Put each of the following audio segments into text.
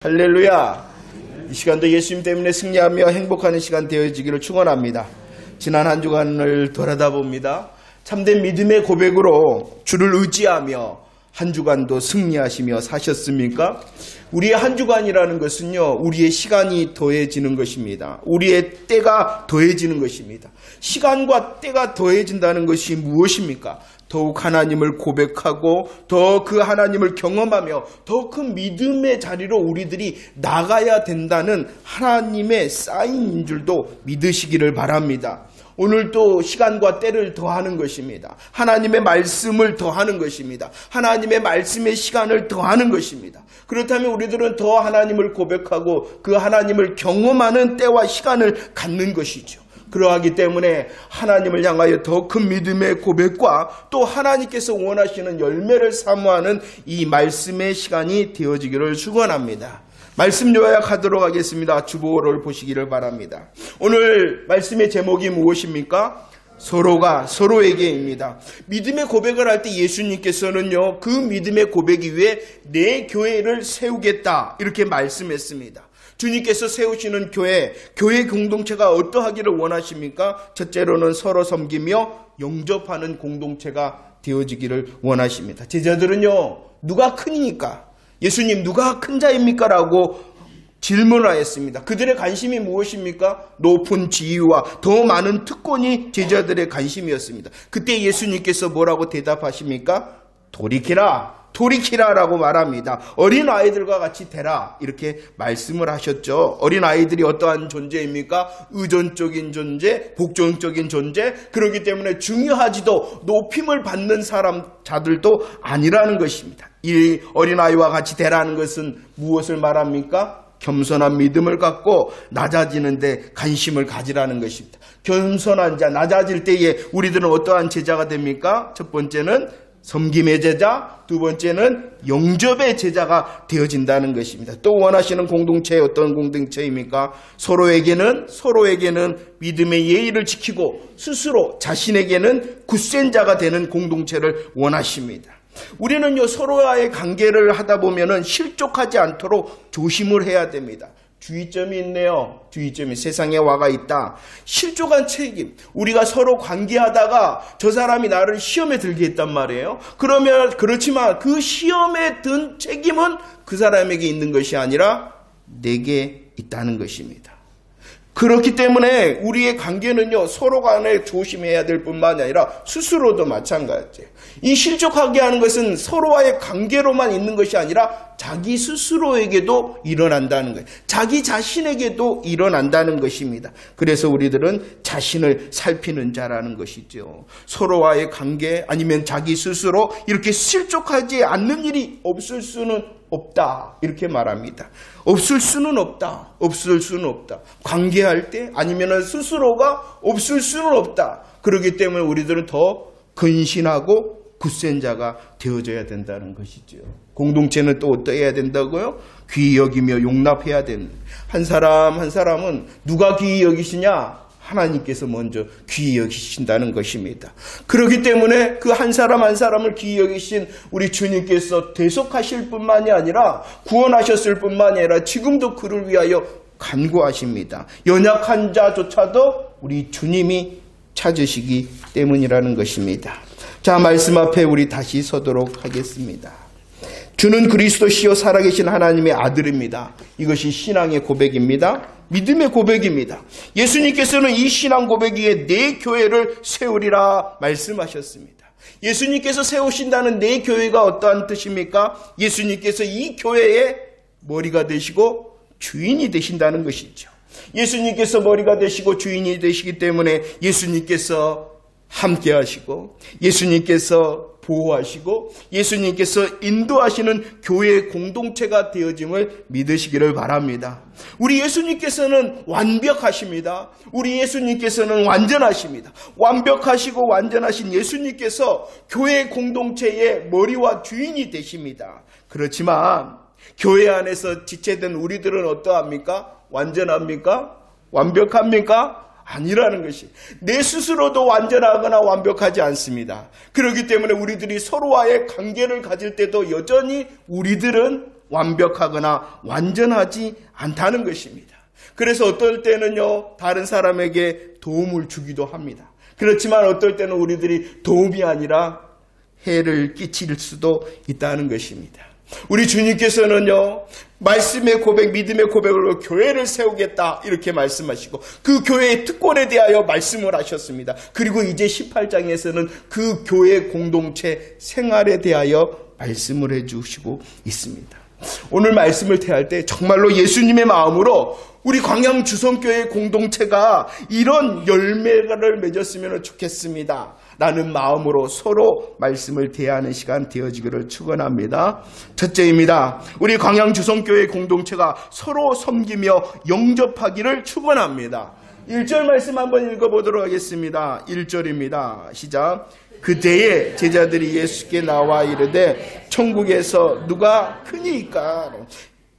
할렐루야. 이 시간도 예수님 때문에 승리하며 행복하는 시간 되어지기를 축원합니다. 지난 한 주간을 돌아다봅니다. 참된 믿음의 고백으로 주를 의지하며 한 주간도 승리하시며 사셨습니까? 우리의 한 주간이라는 것은요, 우리의 시간이 더해지는 것입니다. 우리의 때가 더해지는 것입니다. 시간과 때가 더해진다는 것이 무엇입니까? 더욱 하나님을 고백하고 더 그 하나님을 경험하며 더 큰 믿음의 자리로 우리들이 나가야 된다는 하나님의 사인인 줄도 믿으시기를 바랍니다. 오늘도 시간과 때를 더하는 것입니다. 하나님의 말씀을 더하는 것입니다. 하나님의 말씀의 시간을 더하는 것입니다. 그렇다면 우리들은 더 하나님을 고백하고 그 하나님을 경험하는 때와 시간을 갖는 것이죠. 그러하기 때문에 하나님을 향하여 더 큰 믿음의 고백과 또 하나님께서 원하시는 열매를 사모하는 이 말씀의 시간이 되어지기를 축원합니다. 말씀 요약하도록 하겠습니다. 주보를 보시기를 바랍니다. 오늘 말씀의 제목이 무엇입니까? 서로가 서로에게입니다. 믿음의 고백을 할 때 예수님께서는요, 그 믿음의 고백 위에 내 교회를 세우겠다 이렇게 말씀했습니다. 주님께서 세우시는 교회 공동체가 어떠하기를 원하십니까? 첫째로는 서로 섬기며 영접하는 공동체가 되어지기를 원하십니다. 제자들은요, 누가 크니까? 예수님 누가 큰 자입니까? 라고 질문을 하였습니다. 그들의 관심이 무엇입니까? 높은 지위와 더 많은 특권이 제자들의 관심이었습니다. 그때 예수님께서 뭐라고 대답하십니까? 돌이키라라고 말합니다. 어린아이들과 같이 되라 이렇게 말씀을 하셨죠. 어린아이들이 어떠한 존재입니까? 의존적인 존재, 복종적인 존재, 그렇기 때문에 중요하지도 높임을 받는 자들도 아니라는 것입니다. 이 어린아이와 같이 되라는 것은 무엇을 말합니까? 겸손한 믿음을 갖고 낮아지는 데 관심을 가지라는 것입니다. 겸손한 자, 낮아질 때에 우리들은 어떠한 제자가 됩니까? 첫 번째는 섬김의 제자, 두 번째는 영접의 제자가 되어진다는 것입니다. 또 원하시는 공동체 어떤 공동체입니까? 서로에게는 믿음의 예의를 지키고 스스로 자신에게는 굳센 자가 되는 공동체를 원하십니다. 우리는요, 서로와의 관계를 하다 보면은 실족하지 않도록 조심을 해야 됩니다. 주의점이 있네요. 주의점이 세상에 와가 있다. 실족한 책임. 우리가 서로 관계하다가 저 사람이 나를 시험에 들게 했단 말이에요. 그렇지만 그 시험에 든 책임은 그 사람에게 있는 것이 아니라 내게 있다는 것입니다. 그렇기 때문에 우리의 관계는요, 서로 간에 조심해야 될 뿐만 아니라 스스로도 마찬가지예요. 이 실족하게 하는 것은 서로와의 관계로만 있는 것이 아니라 자기 스스로에게도 일어난다는 거예요. 자기 자신에게도 일어난다는 것입니다. 그래서 우리들은 자신을 살피는 자라는 것이죠. 서로와의 관계 아니면 자기 스스로 이렇게 실족하지 않는 일이 없을 수는 없다 이렇게 말합니다. 없을 수는 없다. 관계할 때 아니면 스스로가 없을 수는 없다. 그렇기 때문에 우리들은 더 근신하고 굳센 자가 되어져야 된다는 것이죠. 공동체는 또 어떠해야 된다고요? 귀히 여기며 용납해야 된다. 한 사람은 누가 귀히 여기시냐? 하나님께서 먼저 귀히 여기신다는 것입니다. 그렇기 때문에 그 한 사람을 귀히 여기신 우리 주님께서 대속하실 뿐만이 아니라 구원하셨을 뿐만이 아니라 지금도 그를 위하여 간구하십니다. 연약한 자조차도 우리 주님이 찾으시기 때문이라는 것입니다. 자, 말씀 앞에 우리 다시 서도록 하겠습니다. 주는 그리스도시요 살아계신 하나님의 아들입니다. 이것이 신앙의 고백입니다. 믿음의 고백입니다. 예수님께서는 이 신앙 고백 위에 내 교회를 세우리라 말씀하셨습니다. 예수님께서 세우신다는 내 교회가 어떠한 뜻입니까? 예수님께서 이 교회의 머리가 되시고 주인이 되신다는 것이죠. 예수님께서 머리가 되시고 주인이 되시기 때문에 예수님께서 함께 하시고 예수님께서 보호하시고 예수님께서 인도하시는 교회의 공동체가 되어짐을 믿으시기를 바랍니다. 우리 예수님께서는 완벽하십니다. 우리 예수님께서는 완전하십니다. 완벽하시고 완전하신 예수님께서 교회 공동체의 머리와 주인이 되십니다. 그렇지만 교회 안에서 지체된 우리들은 어떠합니까? 완전합니까? 완벽합니까? 아니라는 것이, 내 스스로도 완전하거나 완벽하지 않습니다. 그렇기 때문에 우리들이 서로와의 관계를 가질 때도 여전히 우리들은 완벽하거나 완전하지 않다는 것입니다. 그래서 어떨 때는요, 다른 사람에게 도움을 주기도 합니다. 그렇지만 어떨 때는 우리들이 도움이 아니라 해를 끼칠 수도 있다는 것입니다. 우리 주님께서는요, 말씀의 고백, 믿음의 고백으로 교회를 세우겠다 이렇게 말씀하시고 그 교회의 특권에 대하여 말씀을 하셨습니다. 그리고 이제 18장에서는 그 교회 공동체 생활에 대하여 말씀을 해주시고 있습니다. 오늘 말씀을 대할 때 정말로 예수님의 마음으로 우리 광양 주성교회 공동체가 이런 열매를 맺었으면 좋겠습니다 라는 마음으로 서로 말씀을 대하는 시간 되어지기를 축원합니다. 첫째입니다. 우리 광양 주성교회 공동체가 서로 섬기며 영접하기를 축원합니다. 1절 말씀 한번 읽어보도록 하겠습니다. 1절입니다. 시작. 그때에 제자들이 예수께 나와 이르되 천국에서 누가 크니까?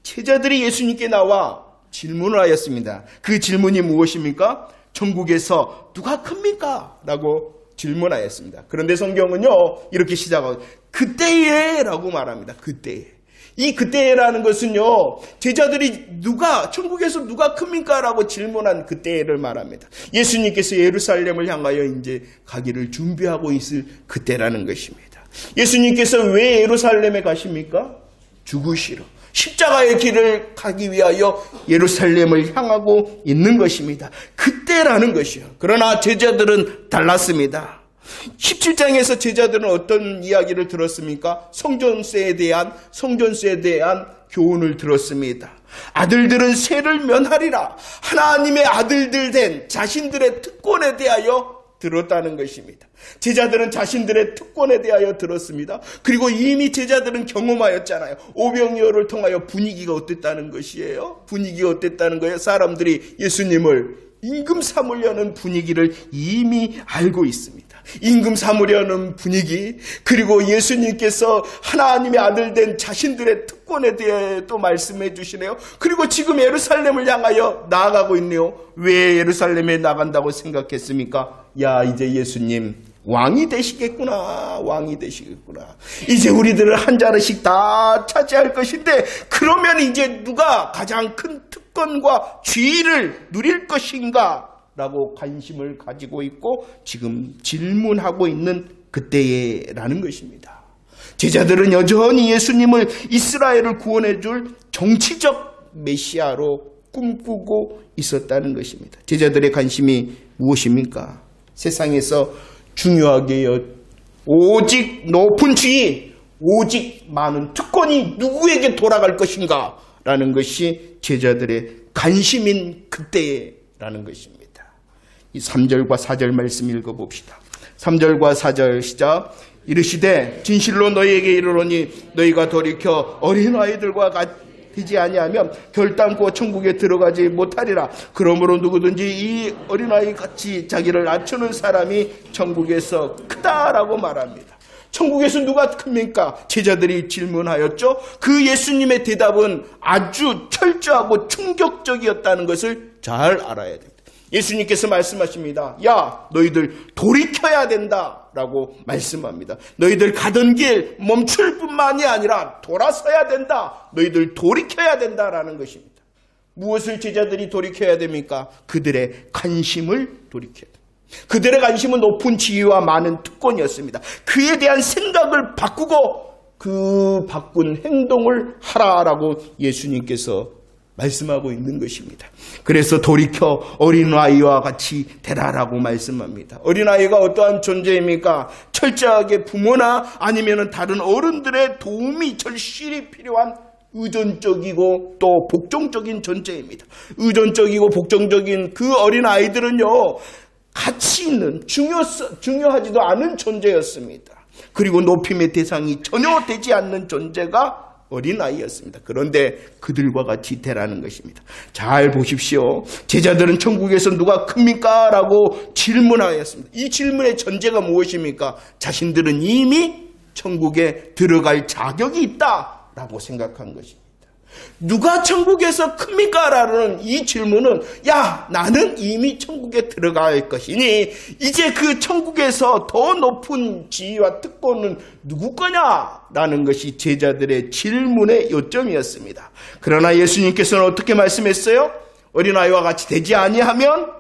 제자들이 예수님께 나와 질문을 하였습니다. 그 질문이 무엇입니까? 천국에서 누가 큽니까? 라고 질문하였습니다. 그런데 성경은요, 이렇게 시작하고 그때에 라고 말합니다. 그때에. 이 그때라는 것은요, 제자들이 천국에서 누가 큽니까? 라고 질문한 그때를 말합니다. 예수님께서 예루살렘을 향하여 이제 가기를 준비하고 있을 그때라는 것입니다. 예수님께서 왜 예루살렘에 가십니까? 죽으시러. 십자가의 길을 가기 위하여 예루살렘을 향하고 있는 것입니다. 그때라는 것이요. 그러나 제자들은 달랐습니다. 17장에서 제자들은 어떤 이야기를 들었습니까? 성전세에 대한 교훈을 들었습니다. 아들들은 세를 면하리라. 하나님의 아들들 된 자신들의 특권에 대하여 들었다는 것입니다. 제자들은 자신들의 특권에 대하여 들었습니다. 그리고 이미 제자들은 경험하였잖아요. 오병이어를 통하여 분위기가 어땠다는 것이에요. 분위기가 어땠다는 거예요. 사람들이 예수님을 임금 삼으려는 분위기를 이미 알고 있습니다. 임금 삼으려는 분위기, 그리고 예수님께서 하나님의 아들 된 자신들의 특권에 대해 또 말씀해 주시네요. 그리고 지금 예루살렘을 향하여 나아가고 있네요. 왜 예루살렘에 나간다고 생각했습니까? 야, 이제 예수님 왕이 되시겠구나. 이제 우리들을 한 자리씩 다 차지할 것인데, 그러면 이제 누가 가장 큰 특권과 지위를 누릴 것인가? 라고 관심을 가지고 있고 지금 질문하고 있는 그때라는 것입니다. 제자들은 여전히 예수님을 이스라엘을 구원해 줄 정치적 메시아로 꿈꾸고 있었다는 것입니다. 제자들의 관심이 무엇입니까? 세상에서 중요하게 오직 높은 지위, 오직 많은 특권이 누구에게 돌아갈 것인가 라는 것이 제자들의 관심인 그때라는 것입니다. 이 3절과 4절 말씀 읽어봅시다. 3절과 4절 시작. 이르시되 진실로 너희에게 이르노니 너희가 돌이켜 어린아이들과 같지 아니하면 결단코 천국에 들어가지 못하리라. 그러므로 누구든지 이 어린아이 같이 자기를 낮추는 사람이 천국에서 크다라고 말합니다. 천국에서 누가 큽니까? 제자들이 질문하였죠. 그 예수님의 대답은 아주 철저하고 충격적이었다는 것을 잘 알아야 됩니다. 예수님께서 말씀하십니다. 야, 너희들 돌이켜야 된다라고 말씀합니다. 너희들 가던 길 멈출 뿐만이 아니라 돌아서야 된다. 너희들 돌이켜야 된다라는 것입니다. 무엇을 제자들이 돌이켜야 됩니까? 그들의 관심을 돌이켜야 됩니다. 그들의 관심은 높은 지위와 많은 특권이었습니다. 그에 대한 생각을 바꾸고 그 바꾼 행동을 하라라고 예수님께서 말씀하고 있는 것입니다. 그래서 돌이켜 어린아이와 같이 되라라고 말씀합니다. 어린아이가 어떠한 존재입니까? 철저하게 부모나 아니면 다른 어른들의 도움이 절실히 필요한 의존적이고 또 복종적인 존재입니다. 의존적이고 복종적인 그 어린아이들은요, 가치 있는 중요하지도 않은 존재였습니다. 그리고 높임의 대상이 전혀 되지 않는 존재가 어린아이였습니다. 그런데 그들과 같이 되라는 것입니다. 잘 보십시오. 제자들은 천국에서 누가 큽니까? 라고 질문하였습니다. 이 질문의 전제가 무엇입니까? 자신들은 이미 천국에 들어갈 자격이 있다 라고 생각한 것입니다. 누가 천국에서 큽니까? 라는 이 질문은 야, 나는 이미 천국에 들어갈 것이니 이제 그 천국에서 더 높은 지위와 특권은 누구 거냐? 라는 것이 제자들의 질문의 요점이었습니다. 그러나 예수님께서는 어떻게 말씀했어요? 어린아이와 같이 되지 아니하면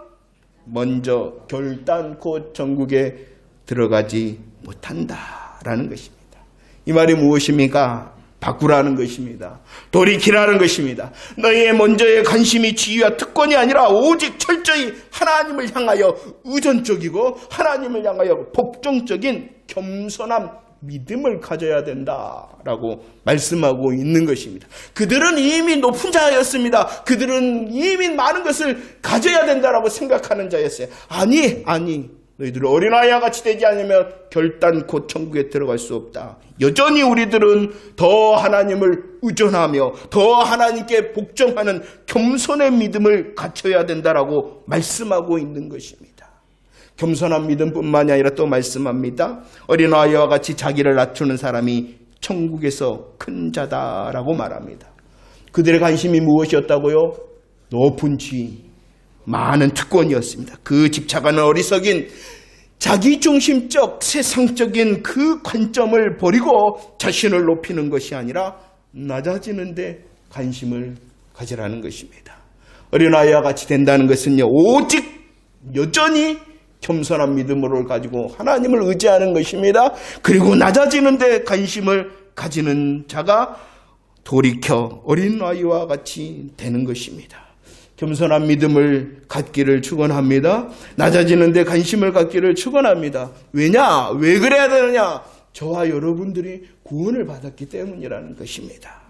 먼저 결단코 천국에 들어가지 못한다라는 것입니다. 이 말이 무엇입니까? 바꾸라는 것입니다. 돌이키라는 것입니다. 너희의 먼저의 관심이 지위와 특권이 아니라 오직 철저히 하나님을 향하여 의존적이고 하나님을 향하여 복종적인 겸손한 믿음을 가져야 된다라고 말씀하고 있는 것입니다. 그들은 이미 높은 자였습니다. 그들은 이미 많은 것을 가져야 된다라고 생각하는 자였어요. 아니 너희들은 어린아이와 같이 되지 않으면 결단코 천국에 들어갈 수 없다. 여전히 우리들은 더 하나님을 의존하며 더 하나님께 복종하는 겸손의 믿음을 갖춰야 된다라고 말씀하고 있는 것입니다. 겸손한 믿음뿐만이 아니라 또 말씀합니다. 어린아이와 같이 자기를 낮추는 사람이 천국에서 큰 자다라고 말합니다. 그들의 관심이 무엇이었다고요? 높은 지위, 많은 특권이었습니다. 그 집착하는 어리석인 자기중심적 세상적인 그 관점을 버리고 자신을 높이는 것이 아니라 낮아지는 데 관심을 가지라는 것입니다. 어린아이와 같이 된다는 것은요, 오직 여전히 겸손한 믿음을 가지고 하나님을 의지하는 것입니다. 그리고 낮아지는 데 관심을 가지는 자가 돌이켜 어린아이와 같이 되는 것입니다. 겸손한 믿음을 갖기를 축원합니다. 낮아지는 데 관심을 갖기를 축원합니다. 왜냐? 왜 그래야 되느냐? 저와 여러분들이 구원을 받았기 때문이라는 것입니다.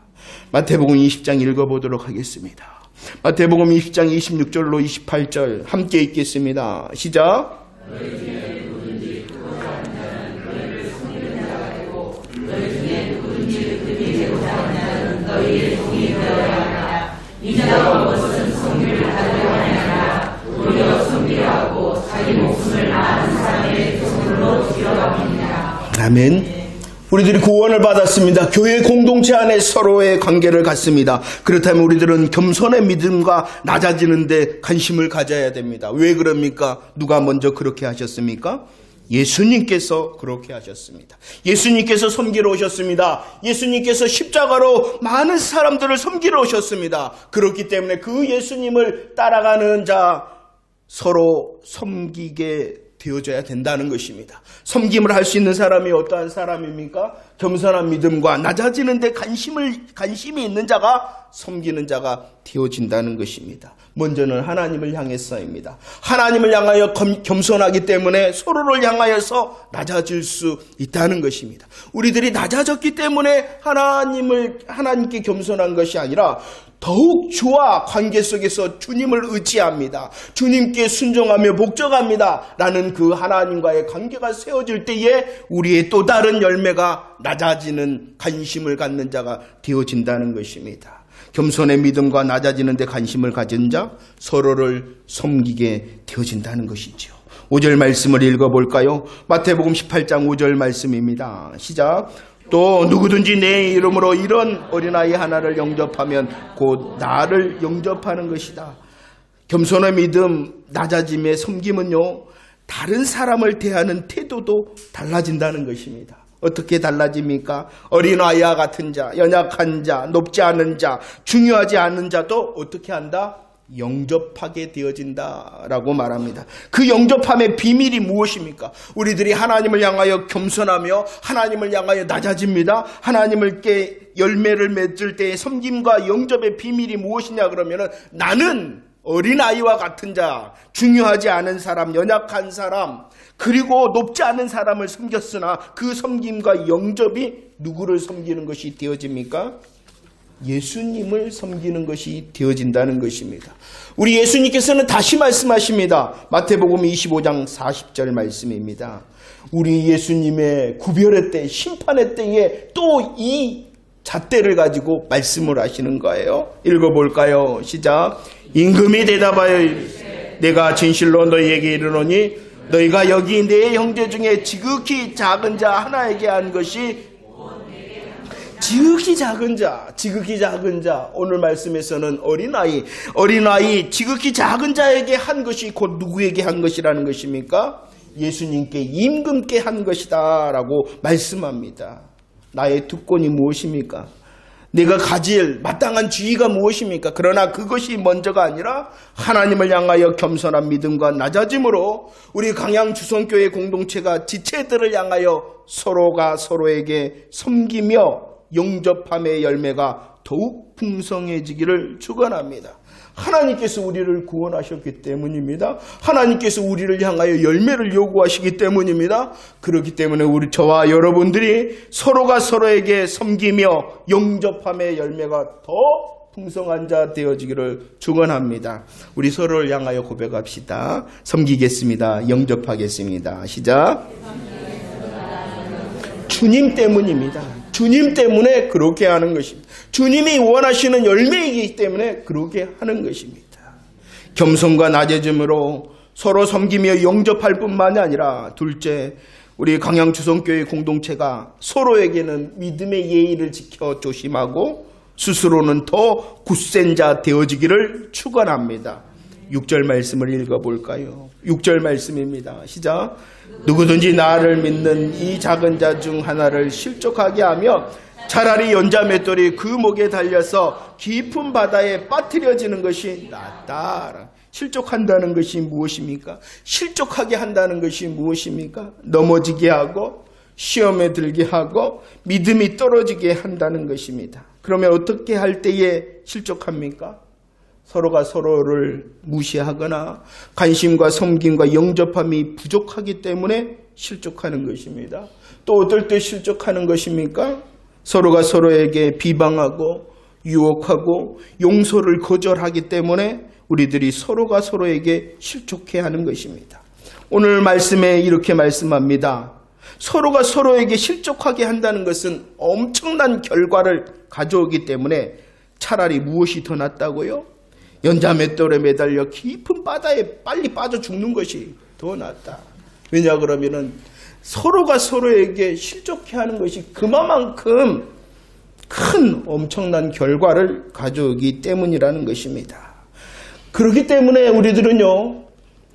마태복음 20장 읽어보도록 하겠습니다. 마태복음 20장 26절로 28절 함께 읽겠습니다. 시작. 너희 중에 누구든지 그것을 하는 자는 너희를 섬기는 자가 되고 너희 중에 누구든지 흠이 되고자 하는 자는 너희의 종이 되어야 하라. 이 자가 무엇은 섬기를 하려고 하느냐 오히려 섬기려 하고 자기 목숨을 아는 사람의 종으로 들어갑니다. 아멘. 우리들이 구원을 받았습니다. 교회 공동체 안에 서로의 관계를 갖습니다. 그렇다면 우리들은 겸손의 믿음과 낮아지는 데 관심을 가져야 됩니다. 왜 그럽니까? 누가 먼저 그렇게 하셨습니까? 예수님께서 그렇게 하셨습니다. 예수님께서 섬기러 오셨습니다. 예수님께서 십자가로 많은 사람들을 섬기러 오셨습니다. 그렇기 때문에 그 예수님을 따라가는 자 서로 섬기게 되어져야 된다는 것입니다. 섬김을 할 수 있는 사람이 어떠한 사람입니까? 겸손한 믿음과 낮아지는 데 관심이 있는 자가 섬기는 자가 되어진다는 것입니다. 먼저는 하나님을 향해서입니다. 하나님을 향하여 겸손하기 때문에 서로를 향하여서 낮아질 수 있다는 것입니다. 우리들이 낮아졌기 때문에 하나님께 겸손한 것이 아니라 더욱 주와 관계 속에서 주님을 의지합니다. 주님께 순종하며 복종합니다. 라는 그 하나님과의 관계가 세워질 때에 우리의 또 다른 열매가 낮아지는 관심을 갖는 자가 되어진다는 것입니다. 겸손의 믿음과 낮아지는 데 관심을 가진 자, 서로를 섬기게 되어진다는 것이죠. 5절 말씀을 읽어볼까요? 마태복음 18장 5절 말씀입니다. 시작. 또 누구든지 내 이름으로 이런 어린아이 하나를 영접하면 곧 나를 영접하는 것이다. 겸손의 믿음, 낮아짐의 섬김은요, 다른 사람을 대하는 태도도 달라진다는 것입니다. 어떻게 달라집니까? 어린아이와 같은 자, 연약한 자, 높지 않은 자, 중요하지 않은 자도 어떻게 한다? 영접하게 되어진다라고 말합니다. 그 영접함의 비밀이 무엇입니까? 우리들이 하나님을 향하여 겸손하며 하나님을 향하여 낮아집니다. 하나님께 열매를 맺을 때의 섬김과 영접의 비밀이 무엇이냐 그러면은 나는 어린아이와 같은 자, 중요하지 않은 사람, 연약한 사람, 그리고 높지 않은 사람을 섬겼으나 그 섬김과 영접이 누구를 섬기는 것이 되어집니까? 예수님을 섬기는 것이 되어진다는 것입니다. 우리 예수님께서는 다시 말씀하십니다. 마태복음 25장 40절 말씀입니다. 우리 예수님의 구별의 때, 심판의 때에 또 이 잣대를 가지고 말씀을 하시는 거예요. 읽어볼까요? 시작. 임금이 대답하여 내가 진실로 너희에게 이르노니 너희가 여기 내 형제 중에 지극히 작은 자 하나에게 한 것이 지극히 작은 자, 오늘 말씀에서는 어린아이, 지극히 작은 자에게 한 것이 곧 누구에게 한 것이라는 것입니까? 예수님께 임금께 한 것이다 라고 말씀합니다. 나의 특권이 무엇입니까? 내가 가질 마땅한 지위가 무엇입니까? 그러나 그것이 먼저가 아니라 하나님을 향하여 겸손한 믿음과 낮아짐으로 우리 강양 주성교회 공동체가 지체들을 향하여 서로가 서로에게 섬기며 영접함의 열매가 더욱 풍성해지기를 축원합니다. 하나님께서 우리를 구원하셨기 때문입니다. 하나님께서 우리를 향하여 열매를 요구하시기 때문입니다. 그렇기 때문에 저와 여러분들이 서로가 서로에게 섬기며 영접함의 열매가 더 풍성한 자 되어지기를 축원합니다. 우리 서로를 향하여 고백합시다. 섬기겠습니다. 영접하겠습니다. 시작. 주님 때문입니다. 주님 때문에 그렇게 하는 것입니다. 주님이 원하시는 열매이기 때문에 그렇게 하는 것입니다. 겸손과 낮아짐으로 서로 섬기며 영접할 뿐만이 아니라 둘째, 우리 강양주성교회 공동체가 서로에게는 믿음의 예의를 지켜 조심하고 스스로는 더 굳센 자 되어지기를 축원합니다. 6절 말씀을 읽어볼까요? 6절 말씀입니다. 시작. 누구든지 나를 믿는 이 작은 자 중 하나를 실족하게 하며 차라리 연자맷돌이 그 목에 달려서 깊은 바다에 빠뜨려지는 것이 낫다. 실족한다는 것이 무엇입니까? 실족하게 한다는 것이 무엇입니까? 넘어지게 하고 시험에 들게 하고 믿음이 떨어지게 한다는 것입니다. 그러면 어떻게 할 때에 실족합니까? 서로가 서로를 무시하거나 관심과 섬김과 영접함이 부족하기 때문에 실족하는 것입니다. 또 어떨 때 실족하는 것입니까? 서로가 서로에게 비방하고 유혹하고 용서를 거절하기 때문에 우리들이 서로가 서로에게 실족해하는 것입니다. 오늘 말씀에 이렇게 말씀합니다. 서로가 서로에게 실족하게 한다는 것은 엄청난 결과를 가져오기 때문에 차라리 무엇이 더 낫다고요? 연자맷돌에 매달려 깊은 바다에 빨리 빠져 죽는 것이 더 낫다. 왜냐 그러면은 서로가 서로에게 실족해 하는 것이 그만큼 큰 엄청난 결과를 가져오기 때문이라는 것입니다. 그렇기 때문에 우리들은요,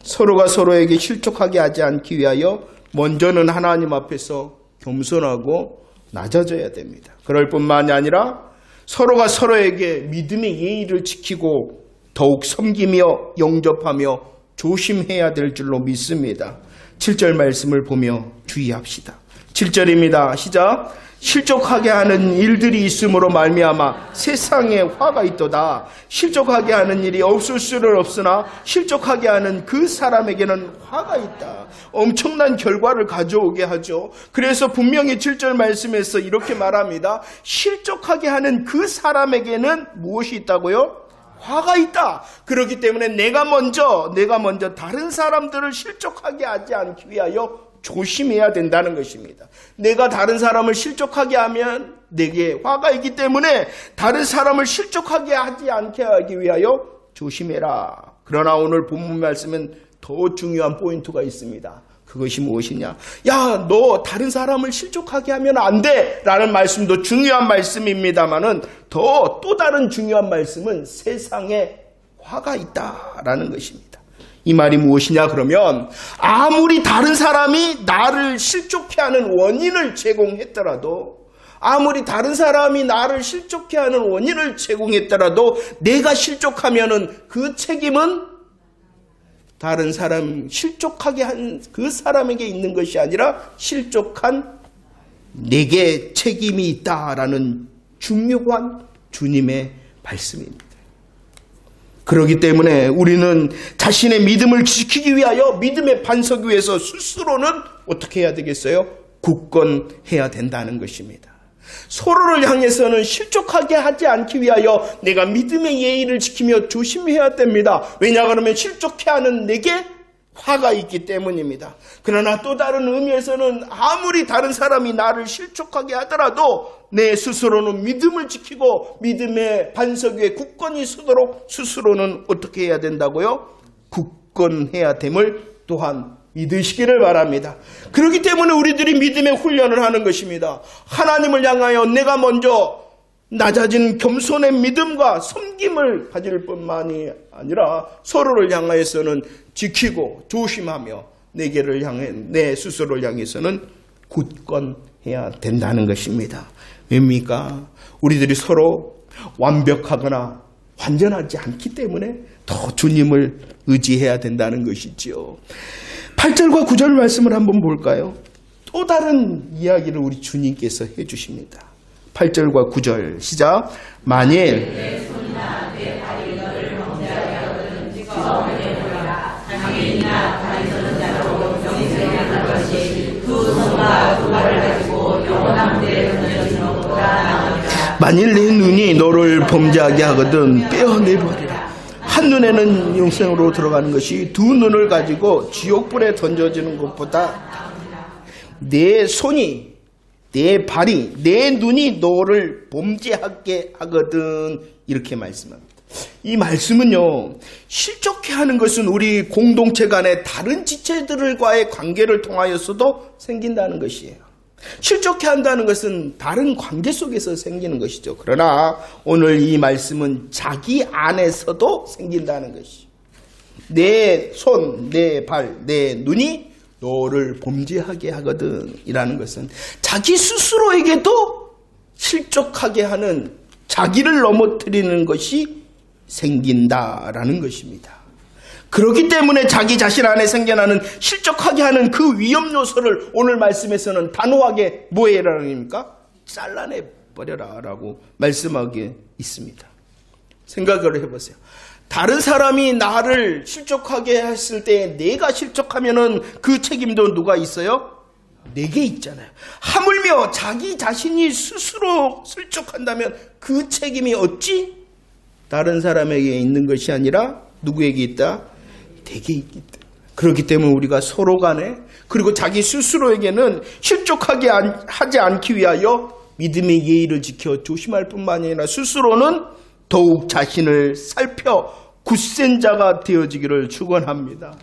서로가 서로에게 실족하게 하지 않기 위하여 먼저는 하나님 앞에서 겸손하고 낮아져야 됩니다. 그럴 뿐만이 아니라 서로가 서로에게 믿음의 예의를 지키고 더욱 섬기며 영접하며 조심해야 될 줄로 믿습니다. 7절 말씀을 보며 주의합시다. 7절입니다. 시작. 실족하게 하는 일들이 있음으로 말미암아 세상에 화가 있도다. 실족하게 하는 일이 없을 수는 없으나 실족하게 하는 그 사람에게는 화가 있다. 엄청난 결과를 가져오게 하죠. 그래서 분명히 7절 말씀에서 이렇게 말합니다. 실족하게 하는 그 사람에게는 무엇이 있다고요? 화가 있다. 그렇기 때문에 내가 먼저 다른 사람들을 실족하게 하지 않기 위하여 조심해야 된다는 것입니다. 내가 다른 사람을 실족하게 하면 내게 화가 있기 때문에 다른 사람을 실족하게 하지 않게 하기 위하여 조심해라. 그러나 오늘 본문 말씀은 더 중요한 포인트가 있습니다. 그것이 무엇이냐? 야, 너 다른 사람을 실족하게 하면 안 돼! 라는 말씀도 중요한 말씀입니다만은 또 다른 중요한 말씀은 세상에 화가 있다라는 것입니다. 이 말이 무엇이냐 그러면 아무리 다른 사람이 나를 실족해 하는 원인을 제공했더라도 아무리 다른 사람이 나를 실족해 하는 원인을 제공했더라도 내가 실족하면은 그 책임은 다른 사람 실족하게 한 그 사람에게 있는 것이 아니라 실족한 내게 책임이 있다라는 중요한 주님의 말씀입니다. 그렇기 때문에 우리는 자신의 믿음을 지키기 위하여 믿음의 반석 위에서 스스로는 어떻게 해야 되겠어요? 굳건해야 된다는 것입니다. 서로를 향해서는 실족하게 하지 않기 위하여 내가 믿음의 예의를 지키며 조심해야 됩니다. 왜냐 그러면 실족해 하는 내게 화가 있기 때문입니다. 그러나 또 다른 의미에서는 아무리 다른 사람이 나를 실족하게 하더라도 내 스스로는 믿음을 지키고 믿음의 반석 위에 굳건히 서도록 스스로는 어떻게 해야 된다고요? 굳건해야 됨을 또한 믿으시기를 바랍니다. 그렇기 때문에 우리들이 믿음의 훈련을 하는 것입니다. 하나님을 향하여 내가 먼저 낮아진 겸손의 믿음과 섬김을 가질 뿐만이 아니라 서로를 향하여서는 지키고 조심하며 내 스스로를 향해서는 굳건해야 해야 된다는 것입니다. 왜입니까? 우리들이 서로 완벽하거나 완전하지 않기 때문에 더 주님을 의지해야 된다는 것이지요. 8절과 9절 말씀을 한번 볼까요? 또 다른 이야기를 우리 주님께서 해주십니다. 8절과 9절 시작. 만일 내 손이나 내 발이 너를 범죄하게 하거든 직접 내보라. 장애인이나 다리 서는 자로 정의생활할 것이 두 손과 두 발을 가지고 영원한 무대에 던져지는 것보다 나으리라. 만일 내 눈이 너를 범죄하게 하거든 빼어내버리라. 한눈에는 영생으로 들어가는 것이 두 눈을 가지고 지옥불에 던져지는 것보다 내 손이, 내 발이, 내 눈이 너를 범죄하게 하거든 이렇게 말씀합니다. 이 말씀은요, 실족해 하는 것은 우리 공동체 간의 다른 지체들과의 관계를 통하여서도 생긴다는 것이에요. 실족해 한다는 것은 다른 관계 속에서 생기는 것이죠. 그러나 오늘 이 말씀은 자기 안에서도 생긴다는 것이죠. 내 손, 내 발, 내 눈이 너를 범죄하게 하거든 이라는 것은 자기 스스로에게도 실족하게 하는, 자기를 넘어뜨리는 것이 생긴다라는 것입니다. 그렇기 때문에 자기 자신 안에 생겨나는 실족하게 하는 그 위험 요소를 오늘 말씀에서는 단호하게 뭐해라는 겁니까? 잘라내버려라 라고 말씀하게 있습니다. 생각을 해보세요. 다른 사람이 나를 실족하게 했을 때 내가 실족하면은 그 책임도 누가 있어요? 내게 있잖아요. 하물며 자기 자신이 스스로 실족한다면 그 책임이 어찌 다른 사람에게 있는 것이 아니라 누구에게 있다? 내게 있기 때문에. 그렇기 때문에 우리가 서로 간에, 그리고 자기 스스로에게는 실족하게 하지 않기 위하여 믿음의 예의를 지켜 조심할 뿐만 아니라 스스로는 더욱 자신을 살펴 굳센 자가 되어지기를 축원합니다.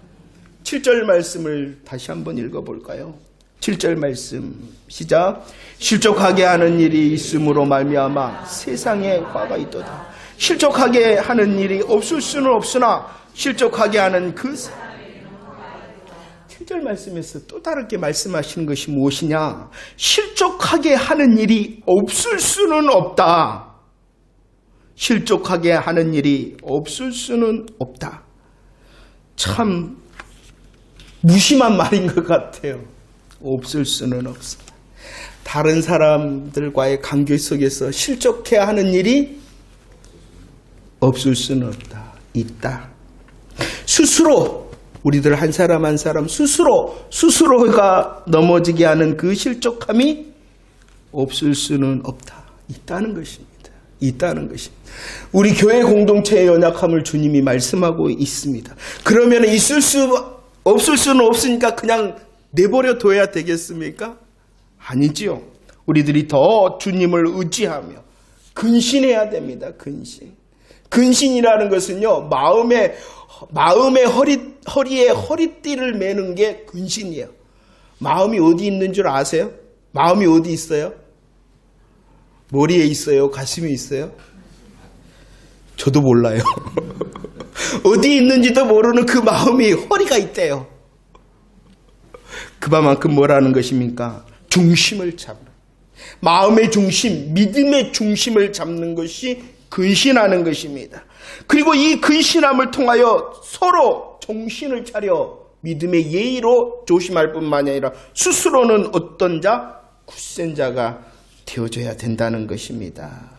7절 말씀을 다시 한번 읽어볼까요? 7절 말씀 시작. 실족하게 하는 일이 있음으로 말미암아 세상에 화가 있도다. 실족하게 하는 일이 없을 수는 없으나 실족하게 하는 그 사람. 7절 말씀에서 또 다르게 말씀하시는 것이 무엇이냐? 실족하게 하는 일이 없을 수는 없다. 실족하게 하는 일이 없을 수는 없다. 참 무심한 말인 것 같아요. 없을 수는 없습니다. 다른 사람들과의 관계 속에서 실족해 하는 일이 없을 수는 없다. 있다. 스스로 우리들 한 사람 한 사람 스스로가 넘어지게 하는 그 실족함이 없을 수는 없다. 있다는 것입니다. 있다는 것입니다. 우리 교회 공동체의 연약함을 주님이 말씀하고 있습니다. 그러면 없을 수는 없으니까 그냥 내버려 둬야 되겠습니까? 아니지요. 우리들이 더 주님을 의지하며 근신해야 됩니다. 근신이라는 것은요, 마음의 허리에 허리띠를 매는 게 근신이에요. 마음이 어디 있는 줄 아세요? 마음이 어디 있어요? 머리에 있어요? 가슴에 있어요? 저도 몰라요. 어디 있는지도 모르는 그 마음이 허리가 있대요. 그만큼 뭐라는 것입니까? 중심을 잡는, 마음의 중심, 믿음의 중심을 잡는 것이 근신하는 것입니다. 그리고 이 근신함을 통하여 서로 정신을 차려 믿음의 예의로 조심할 뿐만 아니라 스스로는 어떤 자? 굳센 자가 되어줘야 된다는 것입니다.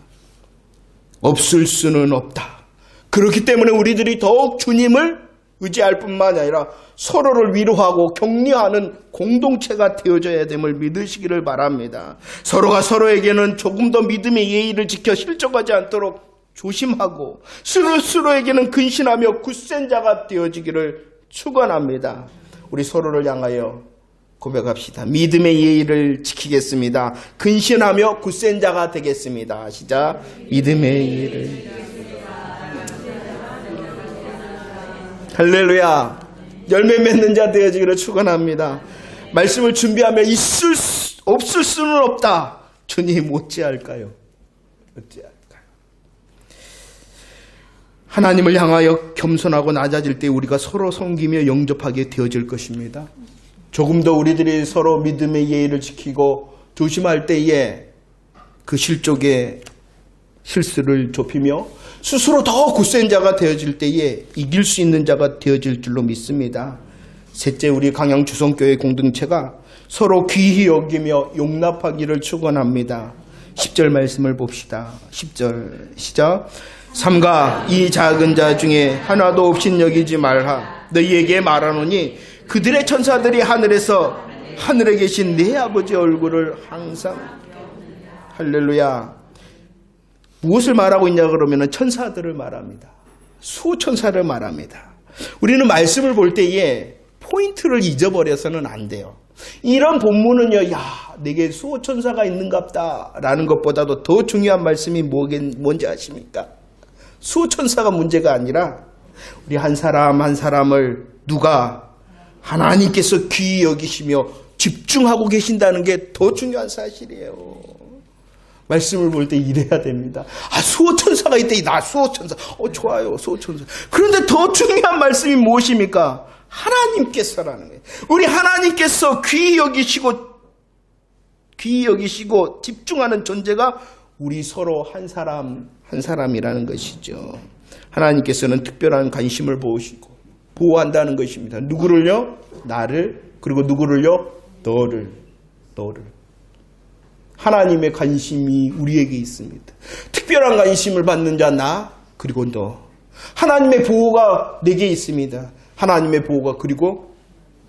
없을 수는 없다. 그렇기 때문에 우리들이 더욱 주님을 의지할 뿐만 아니라 서로를 위로하고 격려하는 공동체가 되어져야 됨을 믿으시기를 바랍니다. 서로가 서로에게는 조금 더 믿음의 예의를 지켜 실족하지 않도록 조심하고 스스로에게는 근신하며 굳센 자가 되어지기를 축원합니다. 우리 서로를 향하여 고백합시다. 믿음의 예의를 지키겠습니다. 근신하며 굳센 자가 되겠습니다. 시작. 믿음의 예의를. 할렐루야. 열매 맺는 자 되어지기를 축원합니다. 말씀을 준비하며 없을 수는 없다. 주님 어찌할까요? 어찌할까요? 하나님을 향하여 겸손하고 낮아질 때 우리가 서로 섬기며 영접하게 되어질 것입니다. 조금 더 우리들이 서로 믿음의 예의를 지키고 조심할 때에 그 실족의 실수를 좁히며 스스로 더 굳센 자가 되어질 때에 이길 수 있는 자가 되어질 줄로 믿습니다. 셋째, 우리 강양 주성교회 공동체가 서로 귀히 여기며 용납하기를 축원합니다. 10절 말씀을 봅시다. 10절 시작. 삼가 이 작은 자 중에 하나도 없인 여기지 말라. 너희에게 말하노니 그들의 천사들이 하늘에 계신 내 아버지 얼굴을 항상. 할렐루야. 무엇을 말하고 있냐 그러면 천사들을 말합니다. 수천사를 말합니다. 우리는 말씀을 볼 때에 포인트를 잊어버려서는 안 돼요. 이런 본문은요, 내게 수호천사가 있는갑다 라는 것보다도 더 중요한 말씀이 뭔지 아십니까? 수호천사가 문제가 아니라 우리 한 사람 한 사람을 누가 하나님께서 귀히 여기시며 집중하고 계신다는 게 더 중요한 사실이에요. 말씀을 볼 때 이래야 됩니다. 수호천사가 있대. 나 수호천사. 좋아요, 수호천사. 그런데 더 중요한 말씀이 무엇입니까? 하나님께서라는 거예요. 우리 하나님께서 귀히 여기시고 집중하는 존재가 우리 서로 한 사람 한 사람이라는 것이죠. 하나님께서는 특별한 관심을 보호한다는 것입니다. 누구를요? 나를. 그리고 누구를요? 너를. 하나님의 관심이 우리에게 있습니다. 특별한 관심을 받는 자 나, 그리고 너. 하나님의 보호가 내게 있습니다. 하나님의 보호가 그리고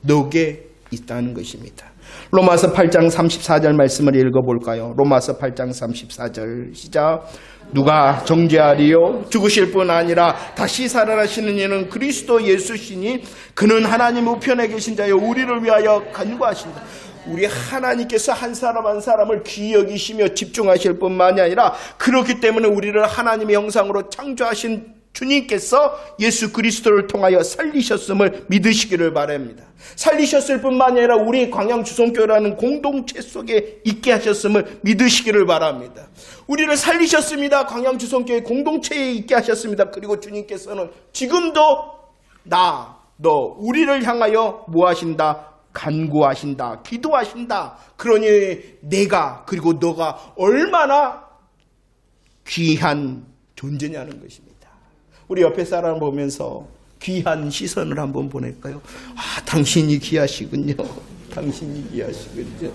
너에게 있다는 것입니다. 로마서 8장 34절 말씀을 읽어볼까요? 로마서 8장 34절 시작. 누가 정죄하리요? 죽으실 뿐 아니라 다시 살아나시는 이는 그리스도 예수시니 그는 하나님 우편에 계신 자여 우리를 위하여 간구하신다. 우리 하나님께서 한 사람 한 사람을 귀히 여기시며 집중하실 뿐만이 아니라 그렇기 때문에 우리를 하나님의 형상으로 창조하신 주님께서 예수 그리스도를 통하여 살리셨음을 믿으시기를 바랍니다. 살리셨을 뿐만 아니라 우리 광양 주성교회라는 공동체 속에 있게 하셨음을 믿으시기를 바랍니다. 우리를 살리셨습니다. 광양 주성교회 공동체에 있게 하셨습니다. 그리고 주님께서는 지금도 너 우리를 향하여 뭐 하신다? 간구하신다. 기도하신다. 그러니 내가 그리고 너가 얼마나 귀한 존재냐는 것입니다. 우리 옆에 사람 보면서 귀한 시선을 한번 보낼까요? 당신이 귀하시군요. 당신이 귀하시군요.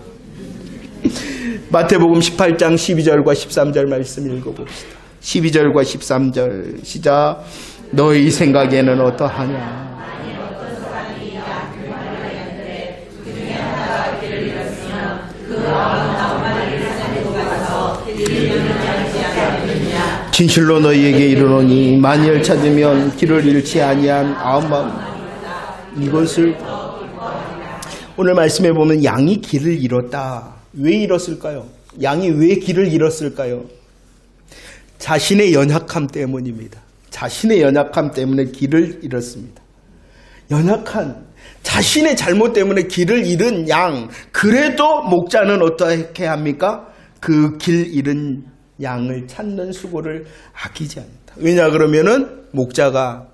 마태복음 18장 12절과 13절 말씀 읽어봅시다. 12절과 13절 시작. 너희 생각에는 어떠하냐? 진실로 너희에게 이르노니 만일 찾으면 길을 잃지 아니한 아홉 마음 이것을. 오늘 말씀해 보면 양이 길을 잃었다. 왜 잃었을까요? 양이 왜 길을 잃었을까요? 자신의 연약함 때문입니다. 자신의 연약함 때문에 길을 잃었습니다. 연약한 자신의 잘못 때문에 길을 잃은 양. 그래도 목자는 어떻게 합니까? 그 길 잃은 양을 찾는 수고를 아끼지 않는다. 왜냐 그러면은 목자가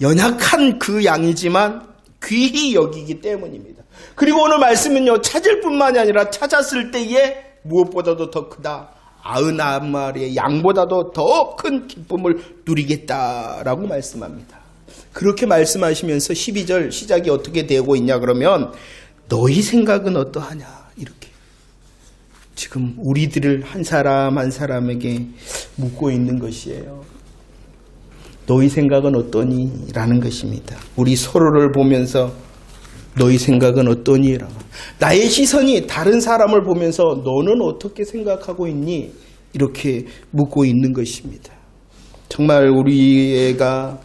연약한 그 양이지만 귀히 여기기 때문입니다. 그리고 오늘 말씀은요, 찾을 뿐만이 아니라 찾았을 때에 무엇보다도 더 크다. 99마리의 양보다도 더 큰 기쁨을 누리겠다라고 말씀합니다. 그렇게 말씀하시면서 12절 시작이 어떻게 되고 있냐 그러면 너희 생각은 어떠하냐 이렇게 지금 우리들을 한 사람 한 사람에게 묻고 있는 것이에요. 너희 생각은 어떠니? 라는 것입니다. 우리 서로를 보면서 너희 생각은 어떠니? 나의 시선이 다른 사람을 보면서 너는 어떻게 생각하고 있니? 이렇게 묻고 있는 것입니다. 정말 우리가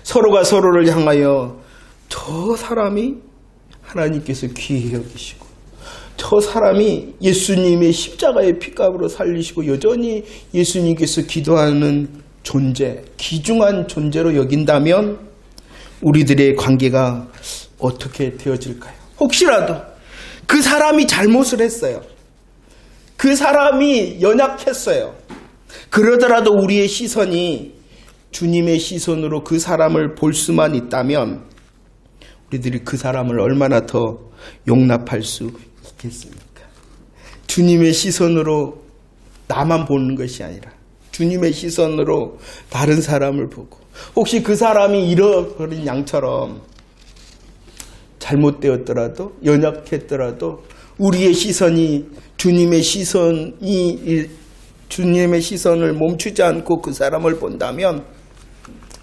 서로가 서로를 향하여 저 사람이 하나님께서 귀히 여기시고 저 사람이 예수님의 십자가의 피값으로 살리시고 여전히 예수님께서 기도하는 존재, 귀중한 존재로 여긴다면 우리들의 관계가 어떻게 되어질까요? 혹시라도 그 사람이 잘못을 했어요. 그 사람이 연약했어요. 그러더라도 우리의 시선이 주님의 시선으로 그 사람을 볼 수만 있다면 우리들이 그 사람을 얼마나 더 용납할 수 있겠습니까? 주님의 시선으로 나만 보는 것이 아니라 주님의 시선으로 다른 사람을 보고, 혹시 그 사람이 잃어버린 양처럼 잘못되었더라도 연약했더라도 우리의 시선이 주님의 시선을 멈추지 않고 그 사람을 본다면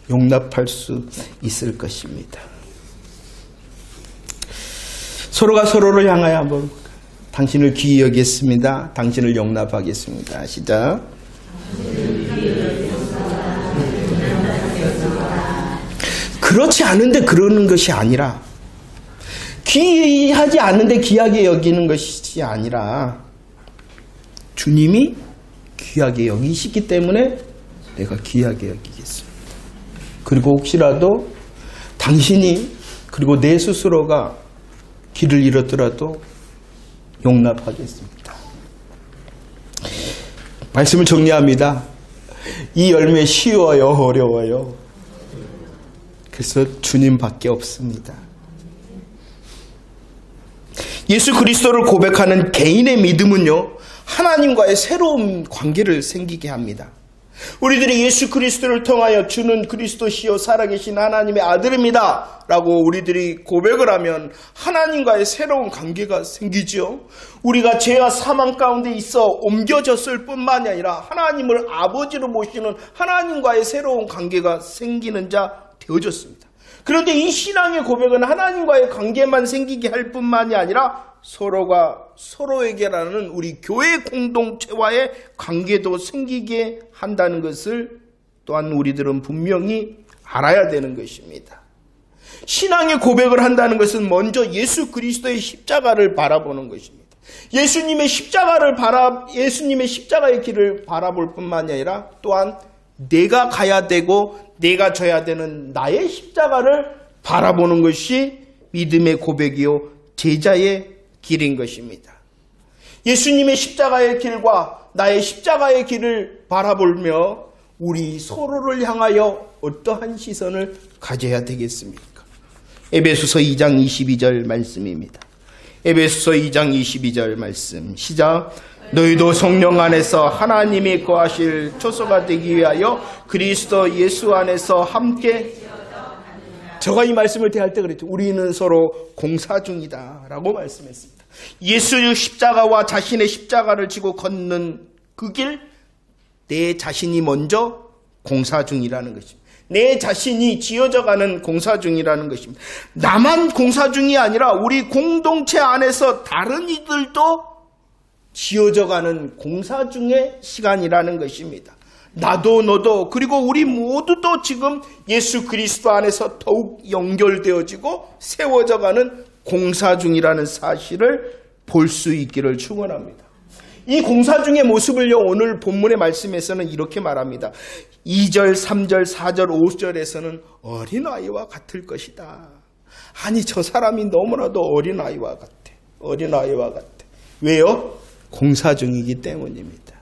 용납할 수 있을 것입니다. 서로가 서로를 향하여 한번 당신을 귀히 여기겠습니다. 당신을 용납하겠습니다. 시작. 그렇지 않은데 그러는 것이 아니라, 귀하지 않은데 귀하게 여기는 것이 아니라 주님이 귀하게 여기시기 때문에 내가 귀하게 여기겠습니다. 그리고 혹시라도 당신이 그리고 내 스스로가 길을 잃었더라도 용납하겠습니다. 말씀을 정리합니다. 이 열매 쉬워요, 어려워요? 그래서 주님밖에 없습니다. 예수 그리스도를 고백하는 개인의 믿음은요, 하나님과의 새로운 관계를 생기게 합니다. 우리들이 예수 그리스도를 통하여 주는 그리스도시요 살아계신 하나님의 아들입니다 라고 우리들이 고백을 하면 하나님과의 새로운 관계가 생기죠. 우리가 죄와 사망 가운데 있어 옮겨졌을 뿐만이 아니라 하나님을 아버지로 모시는 하나님과의 새로운 관계가 생기는 자 되어졌습니다. 그런데 이 신앙의 고백은 하나님과의 관계만 생기게 할 뿐만이 아니라 서로가 서로에게라는 우리 교회 공동체와의 관계도 생기게 한다는 것을 또한 우리들은 분명히 알아야 되는 것입니다. 신앙의 고백을 한다는 것은 먼저 예수 그리스도의 십자가를 바라보는 것입니다. 예수님의 십자가의 길을 바라볼 뿐만이 아니라 또한 내가 가야 되고 내가 져야 되는 나의 십자가를 바라보는 것이 믿음의 고백이요 제자의 길인 것입니다. 예수님의 십자가의 길과 나의 십자가의 길을 바라보며 우리 서로를 향하여 어떠한 시선을 가져야 되겠습니까? 에베소서 2장 22절 말씀입니다. 에베소서 2장 22절 말씀 시작. 너희도 성령 안에서 하나님이 거하실 초소가 되기 위하여 그리스도 예수 안에서 함께. 제가 이 말씀을 대할 때 그랬죠. 우리는 서로 공사 중이다 라고 말씀했습니다. 예수의 십자가와 자신의 십자가를 지고 걷는 그 길, 내 자신이 먼저 공사 중이라는 것입니다. 내 자신이 지어져가는 공사 중이라는 것입니다. 나만 공사 중이 아니라 우리 공동체 안에서 다른 이들도 지어져가는 공사 중의 시간이라는 것입니다. 나도 너도 그리고 우리 모두도 지금 예수 그리스도 안에서 더욱 연결되어지고 세워져가는 공사 중이라는 사실을 볼 수 있기를 축원합니다. 이 공사 중의 모습을요, 오늘 본문의 말씀에서는 이렇게 말합니다. 2절, 3절, 4절, 5절에서는 어린아이와 같을 것이다. 아니 저 사람이 너무나도 어린아이와 같아. 어린아이와 같아. 왜요? 공사 중이기 때문입니다.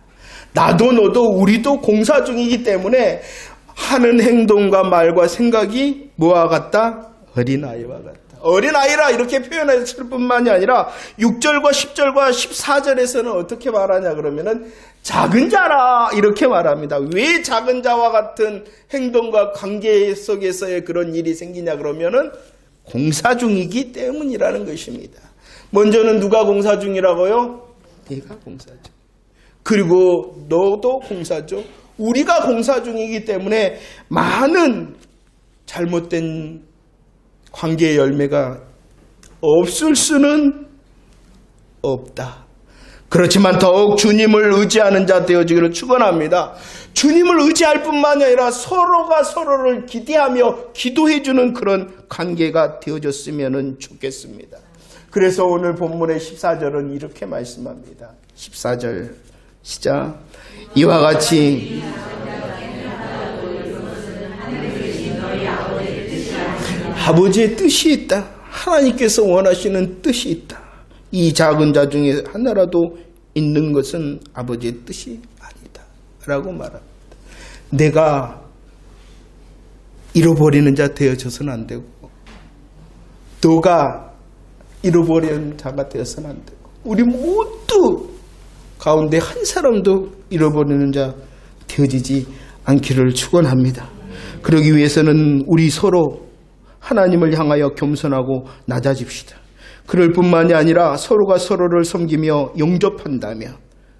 나도 너도 우리도 공사 중이기 때문에 하는 행동과 말과 생각이 뭐와 같다? 어린아이와 같다. 어린아이라 이렇게 표현했을 뿐만이 아니라 6절과 10절과 14절에서는 어떻게 말하냐 그러면은 작은 자라 이렇게 말합니다. 왜 작은 자와 같은 행동과 관계 속에서의 그런 일이 생기냐 그러면은 공사 중이기 때문이라는 것입니다. 먼저는 누가 공사 중이라고요? 네가 공사 중. 그리고 너도 공사죠. 우리가 공사 중이기 때문에 많은 잘못된 관계의 열매가 없을 수는 없다. 그렇지만 더욱 주님을 의지하는 자 되어지기를 축원합니다. 주님을 의지할 뿐만이 아니라 서로가 서로를 기대하며 기도해주는 그런 관계가 되어졌으면 좋겠습니다. 그래서 오늘 본문의 14절은 이렇게 말씀합니다. 14절 시작. 이와 같이 아버지의 뜻이 있다. 하나님께서 원하시는 뜻이 있다. 이 작은 자 중에 하나라도 있는 것은 아버지의 뜻이 아니다 라고 말합니다. 내가 잃어버리는 자 되어져서는 안 되고 너가 잃어버리는 자가 되어서는 안 되고 우리 모두 가운데 한 사람도 잃어버리는 자 되어지지 않기를 축원합니다. 그러기 위해서는 우리 서로 하나님을 향하여 겸손하고 낮아집시다. 그럴 뿐만이 아니라 서로가 서로를 섬기며 영접한다며,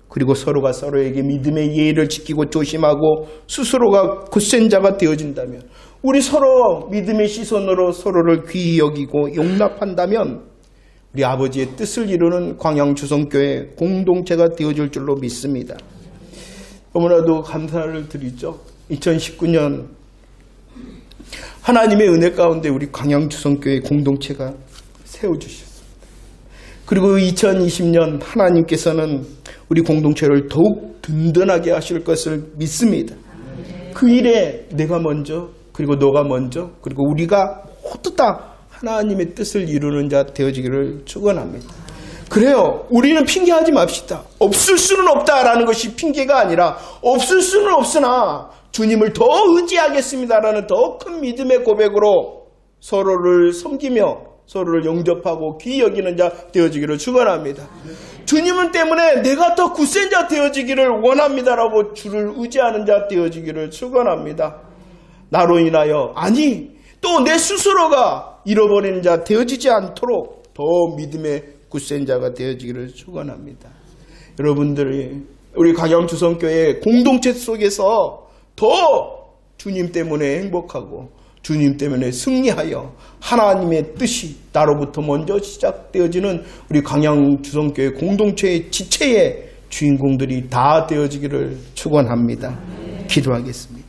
그리고 서로가 서로에게 믿음의 예의를 지키고 조심하고 스스로가 굳센 자가 되어진다면, 우리 서로 믿음의 시선으로 서로를 귀히 여기고 용납한다면 우리 아버지의 뜻을 이루는 광양주성교회 공동체가 되어줄 줄로 믿습니다. 너무나도 감사를 드리죠. 2019년 하나님의 은혜 가운데 우리 광양주성교회 공동체가 세워주셨습니다. 그리고 2020년 하나님께서는 우리 공동체를 더욱 든든하게 하실 것을 믿습니다. 그 일에 내가 먼저, 그리고 너가 먼저, 그리고 우리가 모두 다 하나님의 뜻을 이루는 자 되어지기를 축원합니다. 그래요. 우리는 핑계하지 맙시다. 없을 수는 없다라는 것이 핑계가 아니라, 없을 수는 없으나 주님을 더 의지하겠습니다라는 더 큰 믿음의 고백으로 서로를 섬기며 서로를 영접하고 귀히 여기는 자 되어지기를 축원합니다. 주님은 때문에 내가 더 굳센 자 되어지기를 원합니다라고 주를 의지하는 자 되어지기를 축원합니다. 나로 인하여, 아니 또 내 스스로가 잃어버리는 자 되어지지 않도록 더 믿음의 굳센 자가 되어지기를 축원합니다. 여러분들이 우리 광양주성교회 공동체 속에서 더 주님 때문에 행복하고 주님 때문에 승리하여 하나님의 뜻이 나로부터 먼저 시작되어지는 우리 광양주성교회 공동체의 지체의 주인공들이 다 되어지기를 축원합니다. 기도하겠습니다.